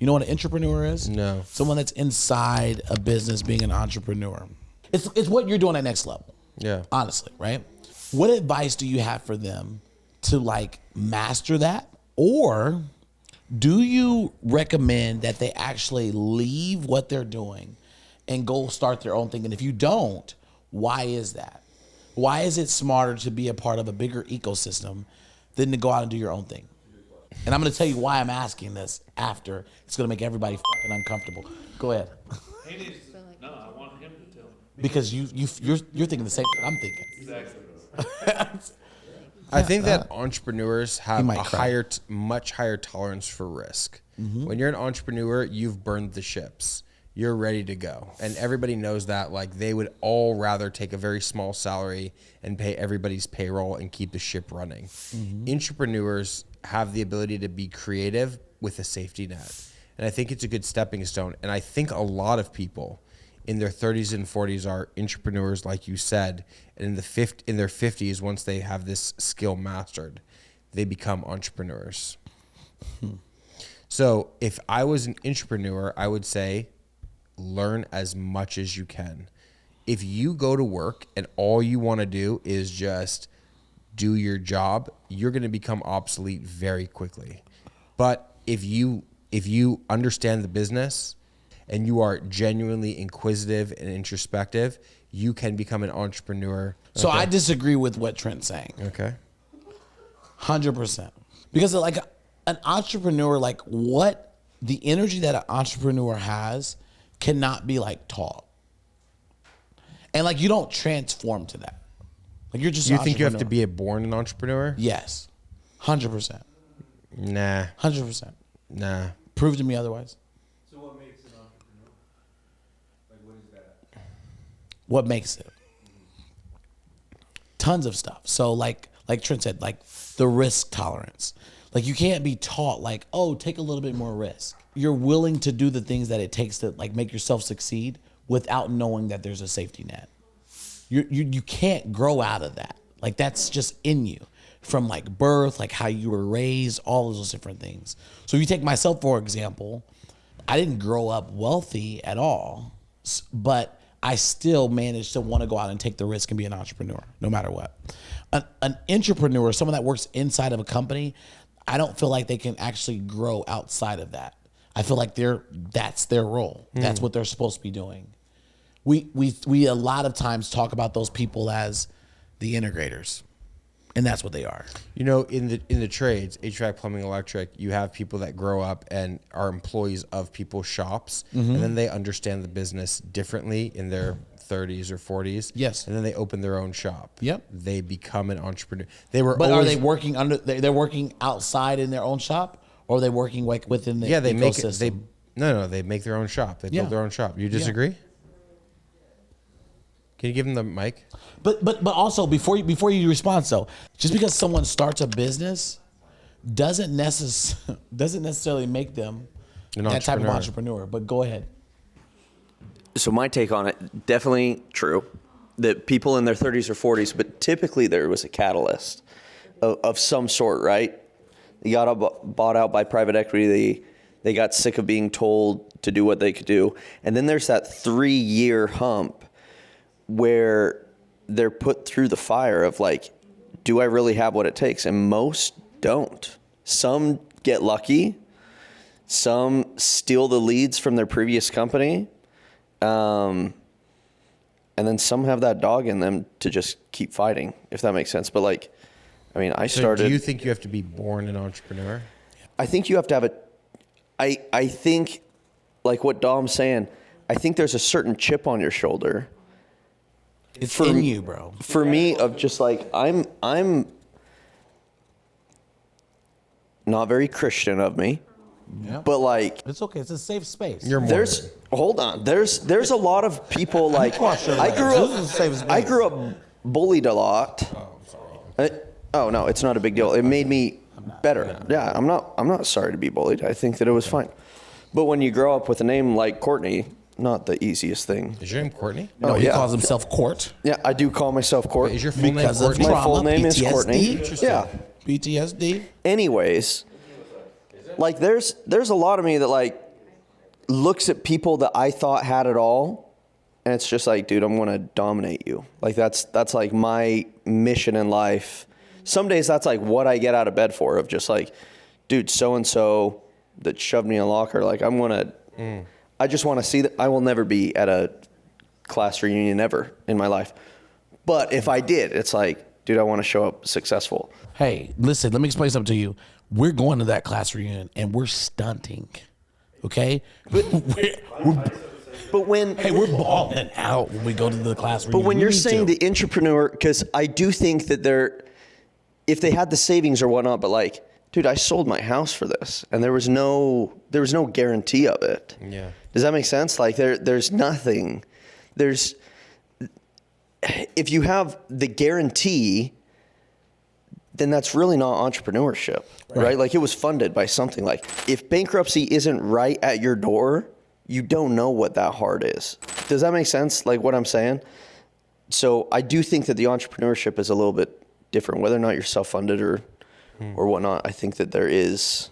You know what an intrapreneur is? No. Someone that's inside a business being an entrepreneur. It's what you're doing at next level. Yeah. Honestly, right? What advice do you have for them to like master that? Or do you recommend that they actually leave what they're doing and go start their own thing? And if you don't, why is that? Why is it smarter to be a part of a bigger ecosystem than to go out and do your own thing? And I'm going to tell you why I'm asking this after. It's going to make everybody fucking uncomfortable. Go ahead. He needs to, no, I want him to tell me. Because you're thinking the same thing I'm thinking. Exactly. I think that entrepreneurs have might a cry. much higher tolerance for risk. When you're an entrepreneur, you've burned the ships. You're ready to go. And everybody knows that. Like, they would all rather take a very small salary and pay everybody's payroll and keep the ship running. Entrepreneurs have the ability to be creative with a safety net. And I think it's a good stepping stone. And I think a lot of people in their 30s and 40s are entrepreneurs, like you said, and in their 50s, once they have this skill mastered, they become entrepreneurs. So if I was an entrepreneur, I would say learn as much as you can. If you go to work and all you want to do is just do your job, you're going to become obsolete very quickly. But if you understand the business and you are genuinely inquisitive and introspective, you can become an entrepreneur. So I disagree with what Trent's saying. Okay. 100%. Because like an entrepreneur, like what the energy that an entrepreneur has cannot be like taught. And like you don't transform to that. Like you're just You think you have to be born an entrepreneur? Yes. 100%. Nah. 100%. Nah. Prove to me otherwise. So what makes an entrepreneur? Like, what is that? What makes it? Tons of stuff. So like Trent said, like the risk tolerance. Like you can't be taught like, oh, take a little bit more risk. You're willing to do the things that it takes to like make yourself succeed without knowing that there's a safety net. You can't grow out of that. Like that's just in you from like birth, like how you were raised, all of those different things. So you take myself, for example, I didn't grow up wealthy at all, but I still managed to want to go out and take the risk and be an entrepreneur, no matter what. An entrepreneur, someone that works inside of a company, I don't feel like they can actually grow outside of that. I feel like that's their role. That's what they're supposed to be doing. We a lot of times talk about those people as the integrators, and that's what they are. You know, in the trades, HVAC, plumbing, electric, you have people that grow up and are employees of people's shops, and then they understand the business differently in their 30s or 40s. Yes. And then they open their own shop. Yep. They become an entrepreneur. Are they working they're working outside in their own shop, or are they working like within the ecosystem? They make their own shop. They build their own shop. You disagree? Can you give them the mic? But also before you respond, so just because someone starts a business doesn't necessarily make them that type of entrepreneur. But go ahead. So my take on it, definitely true that people in their 30s or 40s, but typically there was a catalyst of some sort, right? They got bought out by private equity. They got sick of being told to do what they could do. And then there's that 3-year hump where they're put through the fire of like, do I really have what it takes? And most don't. Some get lucky. Some steal the leads from their previous company. And then some have that dog in them to just keep fighting, if that makes sense. But like, I mean, So do you think you have to be born an entrepreneur? I think you have to have I think, like what Dom's saying, I think there's a certain chip on your shoulder. It's in you, bro. For me, of just like, I'm not very Christian of me, but like, It's okay. It's a safe space. hold on. There's a lot of people like, I grew up bullied a lot. Oh no, it's not a big deal. It made me better. Yeah, I'm not sorry to be bullied. I think that it was fine. But when you grow up with a name like Courtney, not the easiest thing. Is your name Courtney? No, he calls himself Court. Yeah, I do call myself Court. Is your full name Because of Courtney? My full name is PTSD? Courtney. Interesting. Yeah. PTSD. Anyways, like there's a lot of me that like looks at people that I thought had it all, and it's just like, dude, I'm gonna dominate you. Like that's like my mission in life. Some days that's like what I get out of bed for, of just like, dude, so and so that shoved me in a locker. Like I just want to see that. I will never be at a class reunion ever in my life, but if I did, it's like, dude, I want to show up successful. Hey, listen, let me explain something to you. We're going to that class reunion and we're stunting. Okay? But when we're balling out when we go to the class reunion. But when you're saying the intrapreneur, because I do think that if they had the savings or whatnot, but like, dude, I sold my house for this, and there was no guarantee of it. Yeah. Does that make sense? Like there's nothing. If you have the guarantee, then that's really not entrepreneurship, right? Like it was funded by something. Like if bankruptcy isn't right at your door, you don't know what that hard is. Does that make sense? Like what I'm saying? So I do think that the entrepreneurship is a little bit different, whether or not you're self-funded or whatnot. I think that there is,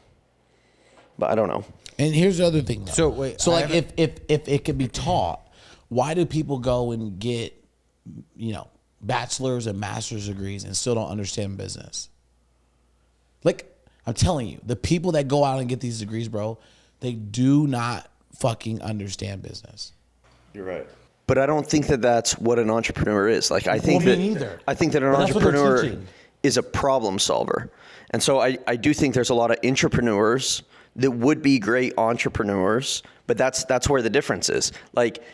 but I don't know. And here's the other thing. Though. So wait, So like if it could be taught, why do people go and get, bachelor's and master's degrees and still don't understand business? Like I'm telling you, the people that go out and get these degrees, bro, they do not fucking understand business. You're right. But I don't think that that's what an entrepreneur is. Like I think me that neither. I think that an But that's what they're entrepreneur teaching. is a problem solver. And so I do think there's a lot of intrapreneurs that would be great entrepreneurs, but that's where the difference is. Like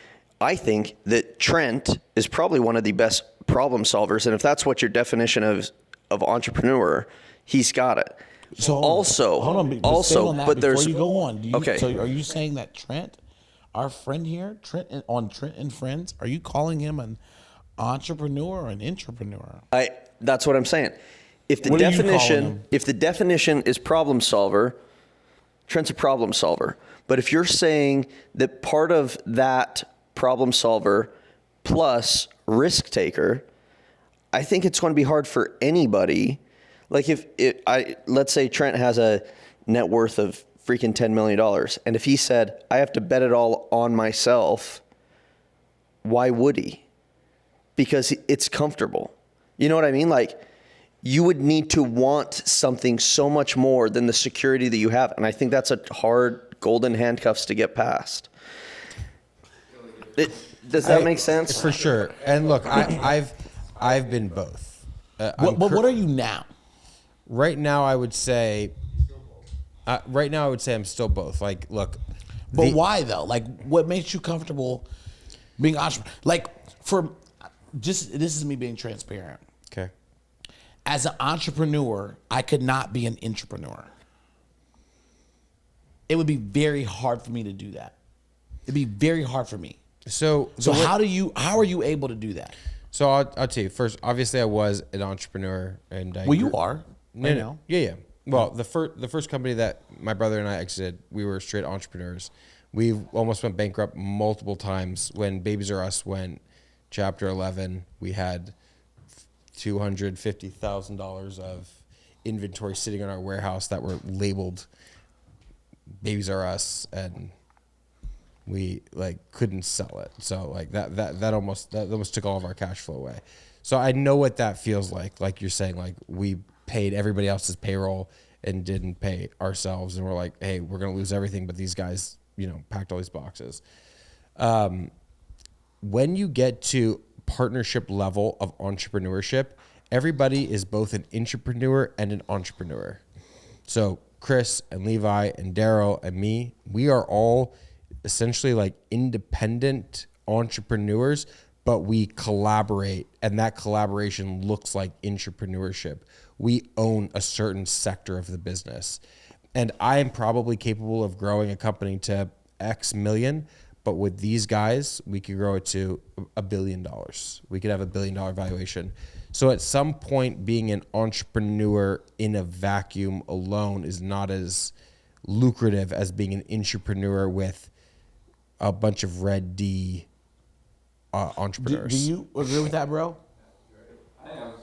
I think that Trent is probably one of the best problem solvers, and if that's what your definition of entrepreneur, he's got it. So also, hold on, but there's before you go on. okay. So are you saying that Trent, our friend here, Trent and Friends, are you calling him an entrepreneur or an intrapreneur? That's what I'm saying. If the What are you calling definition him? if the definition is problem solver, Trent's a problem solver. But if you're saying that part of that problem solver plus risk taker, I think it's going to be hard for anybody. Like let's say Trent has a net worth of freaking $10 million. And if he said, I have to bet it all on myself, why would he? Because it's comfortable. You know what I mean? Like you would need to want something so much more than the security that you have. And I think that's a hard golden handcuffs to get past. Does that make sense? For sure. And look, I've been both. What are you now? Right now, I would say I'm still both. Like, look. But why though? Like, what makes you comfortable being entrepreneur? Like, this is me being transparent. Okay. As an entrepreneur, I could not be an intrapreneur. It would be very hard for me to do that. It'd be very hard for me. So how are you able to do that? So I'll tell you first. Obviously, I was an entrepreneur, and You are. No, no. Yeah. Well, the first company that my brother and I exited, we were straight entrepreneurs. We almost went bankrupt multiple times. When Babies R Us went Chapter 11, we had $250,000 of inventory sitting in our warehouse that were labeled Babies R Us, and we couldn't sell it. So that almost took all of our cash flow away. So I know what that feels like. Like you're saying, like we paid everybody else's payroll and didn't pay ourselves, and we're like, hey, we're gonna lose everything, but these guys, packed all these boxes. When you get to partnership level of entrepreneurship, everybody is both an intrapreneur and an entrepreneur. So Chris and Levi and Daryl and me, we are all essentially like independent entrepreneurs, but we collaborate, and that collaboration looks like intrapreneurship. We own a certain sector of the business, and I am probably capable of growing a company to X million, but with these guys, we could grow it to $1 billion. We could have $1 billion valuation. So at some point, being an entrepreneur in a vacuum alone is not as lucrative as being an intrapreneur with a bunch of red D entrepreneurs. Do you agree with that, bro? I think I was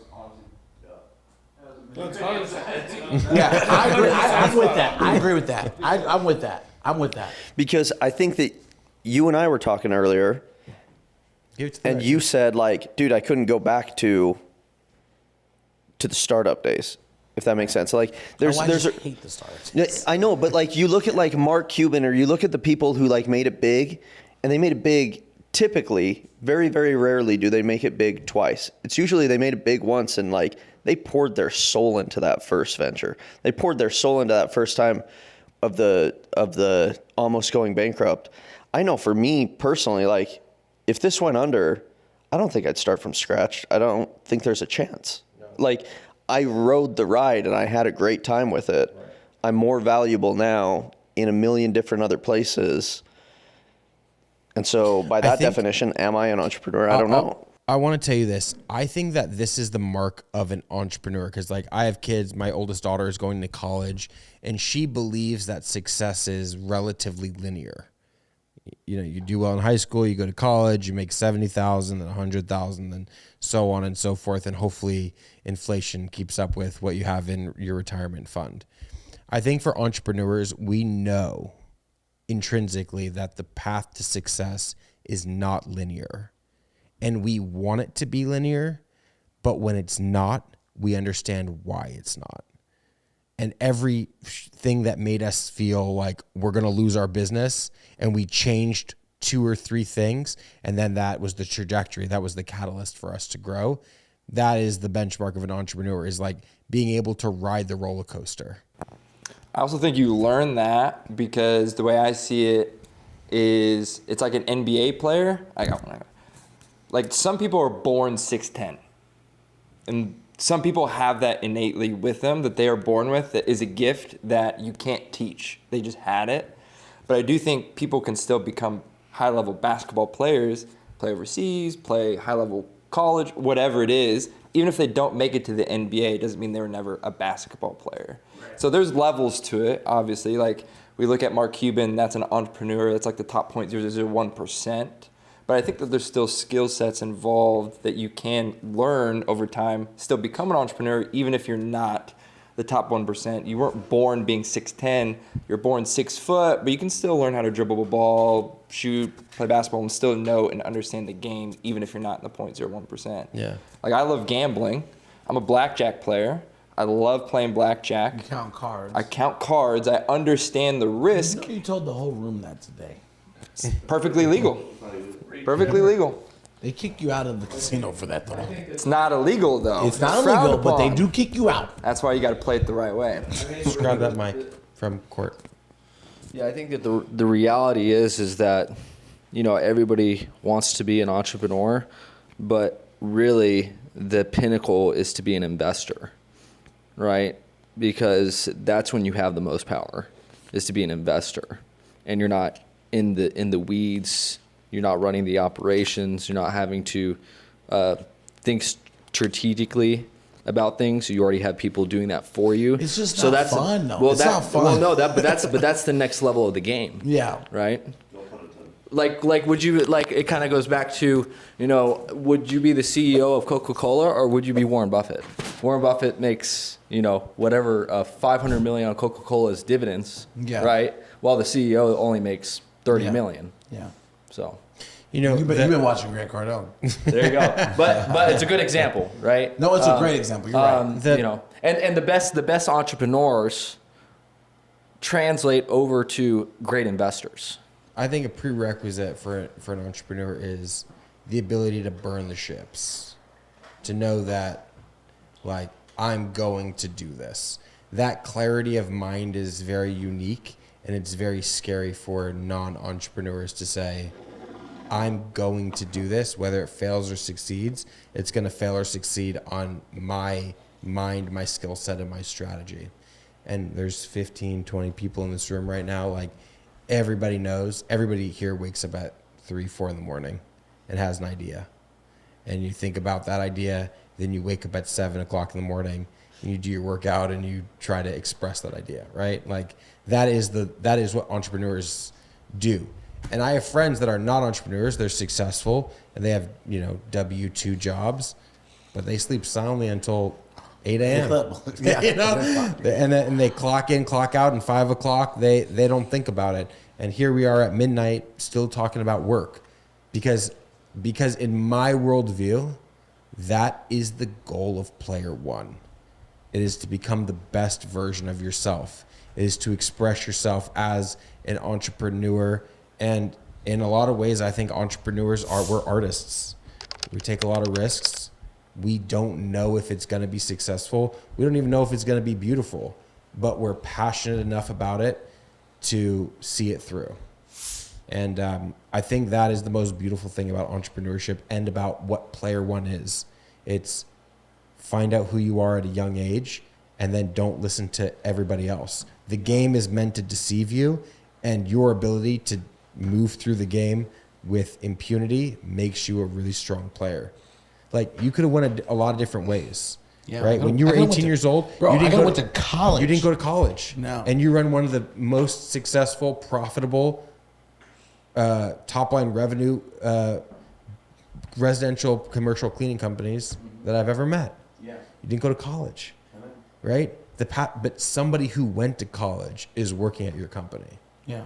honestly dumb. Yeah, I agree. I'm with that. I agree with that. I'm with that. I'm with that. Because I think that you and I were talking earlier, Give it to the and right. you said like, dude, I couldn't go back to the startup days, if that makes sense. So like there's I a, hate the startups. Yeah, I know, but like you look at like Mark Cuban, or you look at the people who like made it big, and they made it big. Typically, very, very rarely do they make it big twice. It's usually they made it big once, and like they poured their soul into that first venture. They poured their soul into that first time of the almost going bankrupt. I know for me personally, like if this went under, I don't think I'd start from scratch. I don't think there's a chance. No. Like I rode the ride and I had a great time with it. Right. I'm more valuable now in a million different other places. And so by that definition, am I an entrepreneur? I don't know. I want to tell you this. I think that this is the mark of an entrepreneur, because like I have kids. My oldest daughter is going to college, and she believes that success is relatively linear. You know, you do well in high school, you go to college, you make 70,000, then 100,000, then so on and so forth, and hopefully inflation keeps up with what you have in your retirement fund. I think for entrepreneurs, we know intrinsically that the path to success is not linear, and we want it to be linear, but when it's not, we understand why it's not. And everything that made us feel like we're going to lose our business, and we changed 2 or 3 things, and then that was the trajectory, that was the catalyst for us to grow. That is the benchmark of an entrepreneur, is like being able to ride the roller coaster. I also think you learn that, because the way I see it is it's like an NBA player. I got one. Like some people are born 6'10", and some people have that innately with them, that they are born with, that is a gift that you can't teach. They just had it. But I do think people can still become high-level basketball players, play overseas, play high-level college, whatever it is. Even if they don't make it to the NBA, it doesn't mean they were never a basketball player. Right. So there's levels to it, obviously. Like we look at Mark Cuban, that's an entrepreneur. That's like the top 0.001%. But I think that there's still skill sets involved that you can learn over time, still become an entrepreneur, even if you're not the top 1%. You weren't born being 6'10", you're born 6 foot, but you can still learn how to dribble a ball, shoot, play basketball, and still know and understand the game, even if you're not in the 0.01%. Yeah. Like I love gambling. I'm a blackjack player. I love playing blackjack. You count cards. I count cards. I understand the risk. You told the whole room that today. It's perfectly legal. Perfectly legal. They kick you out of the casino for that, though. It's not illegal, though. It's not frowned illegal, but they upon. do kick you out. That's why you got to play it the right way. Just grab that mic from Court. Yeah, I think that the reality is that, you know, everybody wants to be an entrepreneur, but really the pinnacle is to be an investor, right? Because that's when you have the most power, is to be an investor, and you're not in the weeds. You're not running the operations. You're not having to think strategically about things. You already have people doing that for you. It's just not fun, though. It's not fun. Well, no, but that's the next level of the game. Yeah. Right. Like would you, like, it kind of goes back to, you know, would you be the CEO of Coca-Cola, or would you be Warren Buffett? Warren Buffett makes, you know, whatever, $500 million on Coca-Cola's dividends, right? While the CEO only makes $30 million. Yeah. So, You know, You've been watching Grant Cardone. there you go. But it's a good example, right? No, it's a great example. You're right. You know, and the best entrepreneurs translate over to great investors. I think a prerequisite for an entrepreneur is the ability to burn the ships, to know that, like, I'm going to do this. That clarity of mind is very unique, and it's very scary for non-entrepreneurs to say, I'm going to do this, whether it fails or succeeds. It's going to fail or succeed on my mind, my skill set, and my strategy. And there's 15, 20 people in this room right now, like, everybody knows, everybody here wakes up at 3, 4 in the morning and has an idea. And you think about that idea, then you wake up at 7 o'clock in the morning and you do your workout and you try to express that idea, right? Like that is what entrepreneurs do. And I have friends that are not entrepreneurs, they're successful and they have, you know, W-2 jobs, but they sleep soundly until 8 a.m. Yeah. You know, and they clock in, clock out, and 5 o'clock they don't think about it. And here we are at midnight still talking about work, because in my worldview, that is the goal of player one. It is to become the best version of yourself. It is to express yourself as an entrepreneur. And in a lot of ways, I think entrepreneurs we're artists. We take a lot of risks. We don't know if it's going to be successful. We don't even know if it's going to be beautiful, but we're passionate enough about it to see it through. And I think that is the most beautiful thing about entrepreneurship and about what player one is. It's find out who you are at a young age and then don't listen to everybody else. The game is meant to deceive you, and your ability to move through the game with impunity makes you a really strong player. Like, you could have won a lot of different ways. Yeah, right? When you were 18 years old, bro, you didn't I go went to college. You didn't go to college. No. And you run one of the most successful, profitable, top line revenue residential commercial cleaning companies that I've ever met. Yeah. You didn't go to college, right? But somebody who went to college is working at your company. Yeah.